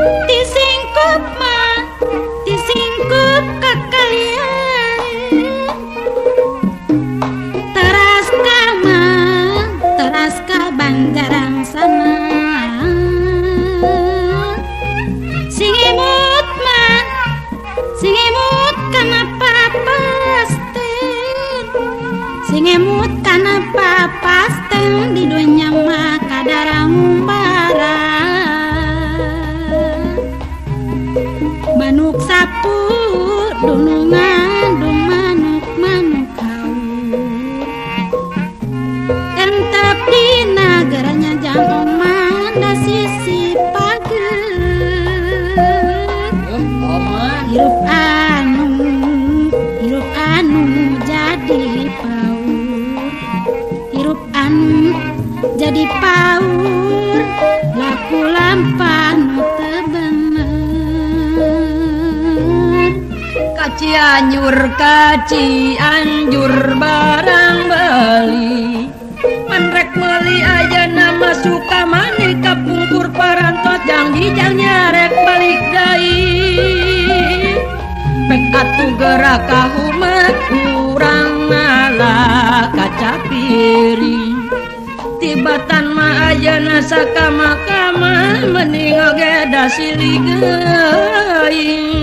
disingkup mah disingkup kakalian teras kama teras ka Banjarang sana sing imut mah sing imut kana papasten sing imut kana papasten di dunya mah kadarang manuk sapu dunungan dung manuk haur entep di nagaranya jang manda sisi pager hirup anu jadi paur hirup anu jadi paur laku lampah nu teu Cianjur barang beli manrek meuli ayeuna mah suka maneh kapungkur parantos jangjang nyarek balik deui pek atuh gerak ka humet urang ngalah kaca piring tibatan mah ayeuna sakama-kama mending oge da silih geuing